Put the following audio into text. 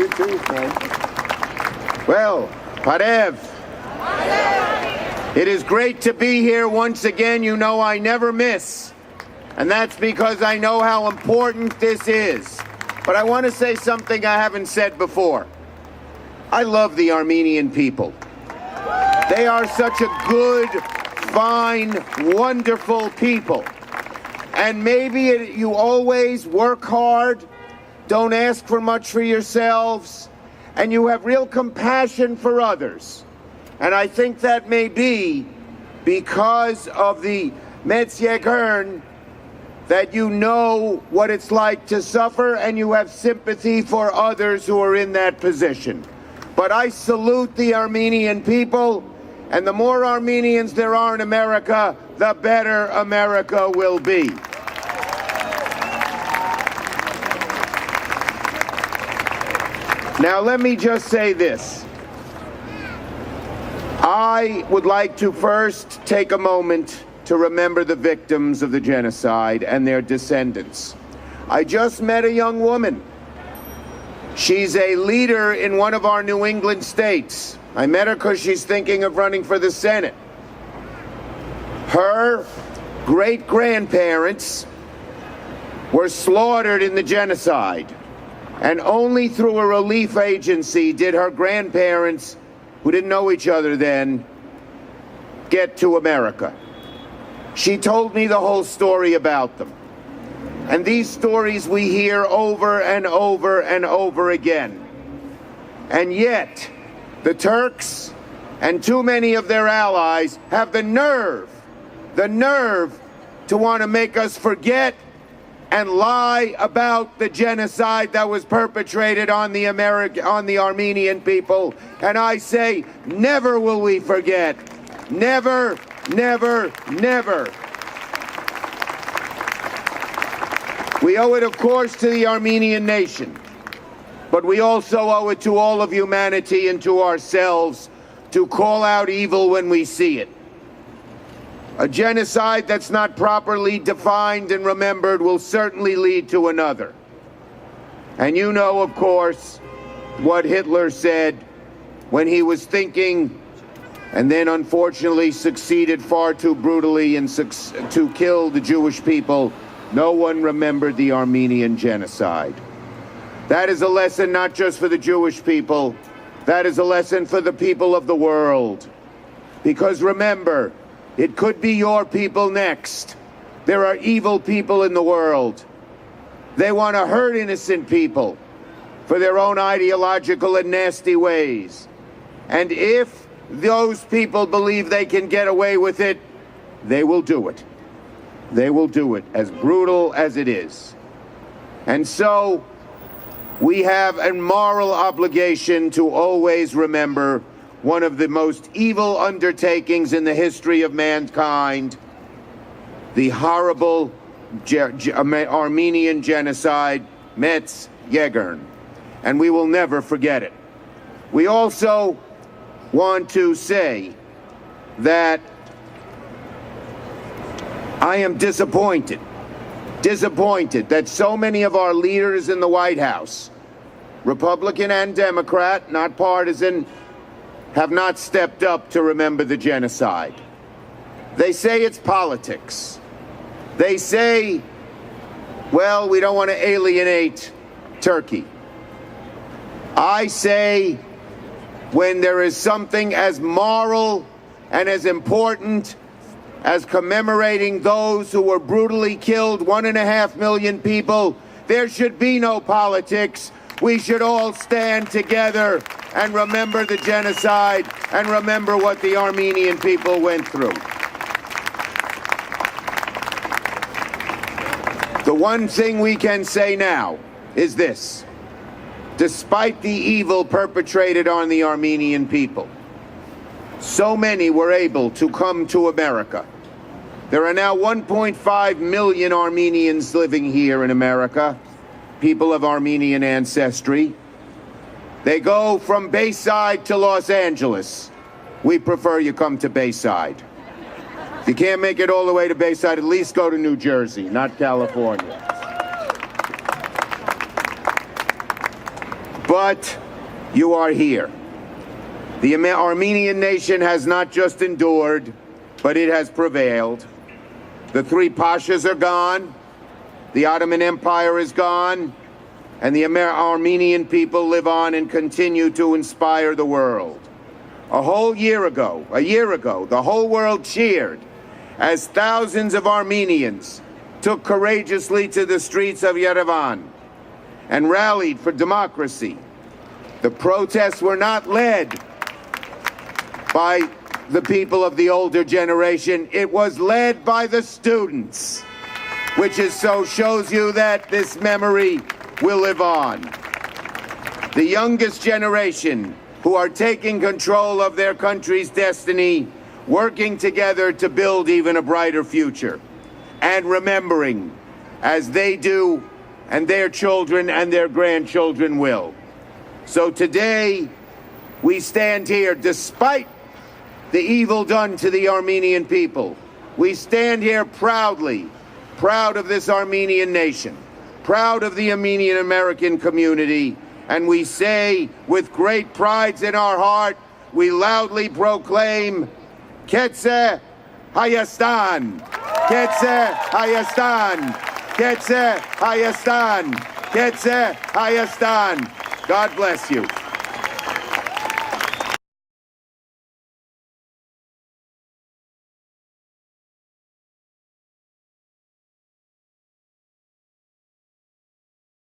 You too, friend. Well, Parev. It is great to be here once again. You know I never miss. And that's because I know how important this is. But I want to say something I haven't said before. I love the Armenian people. They are such a good, fine, wonderful people. And maybe you always work hard, don't ask for much for yourselves, and you have real compassion for others. And I think that may be because of the Metzjegern, that you know what it's like to suffer and you have sympathy for others who are in that position. But I salute the Armenian people, and the more Armenians there are in America, the better America will be. Now, let me just say this. I would like to first take a moment to remember the victims of the genocide and their descendants. I just met a young woman. She's a leader in one of our New England states. I met her because she's thinking of running for the Senate. Her great-grandparents were slaughtered in the genocide, and only through a relief agency did her grandparents, who didn't know each other then, get to America. She told me the whole story about them. And these stories we hear over and over and over again. And yet, the Turks and too many of their allies have the nerve to want to make us forget and lie about the genocide that was perpetrated on the Armenian people. And I say, never will we forget. Never, never, never. We owe it, of course, to the Armenian nation, but we also owe it to all of humanity and to ourselves to call out evil when we see it. A genocide that's not properly defined and remembered will certainly lead to another. And you know, of course, what Hitler said when he was thinking, and then unfortunately succeeded far too brutally to kill the Jewish people. No one remembered the Armenian genocide. That is a lesson not just for the Jewish people, that is a lesson for the people of the world. Because remember, it could be your people next. There are evil people in the world. They want to hurt innocent people for their own ideological and nasty ways. And if those people believe they can get away with it, they will do it. They will do it, as brutal as it is. And so we have a moral obligation to always remember one of the most evil undertakings in the history of mankind, the horrible Armenian genocide, Metzjegern. And we will never forget it. We also want to say that I am disappointed that so many of our leaders in the White House, Republican and Democrat, not partisan, have not stepped up to remember the genocide. They say it's politics. They say, well, we don't want to alienate Turkey. I say, when there is something as moral and as important as commemorating those who were brutally killed, 1.5 million people, there should be no politics. We should all stand together and remember the genocide and remember what the Armenian people went through. The one thing we can say now is this. Despite the evil perpetrated on the Armenian people, so many were able to come to America. There are now 1.5 million Armenians living here in America, people of Armenian ancestry. They go from Bayside to Los Angeles. We prefer you come to Bayside. If you can't make it all the way to Bayside, at least go to New Jersey, not California. But you are here. The Armenian nation has not just endured, but it has prevailed. The three pashas are gone, the Ottoman Empire is gone, and the Armenian people live on and continue to inspire the world. A year ago, the whole world cheered as thousands of Armenians took courageously to the streets of Yerevan and rallied for democracy. The protests were not led by the people of the older generation. It was led by the students, which shows you that this memory will live on. The youngest generation who are taking control of their country's destiny, working together to build even a brighter future, and remembering, as they do, and their children and their grandchildren will. So today, we stand here despite the evil done to the Armenian people. We stand here proudly, proud of this Armenian nation, proud of the Armenian American community, and we say with great pride in our heart, we loudly proclaim, Ketze Hayastan! Ketze Hayastan! Ketze Hayastan! Ketze Hayastan! God bless you.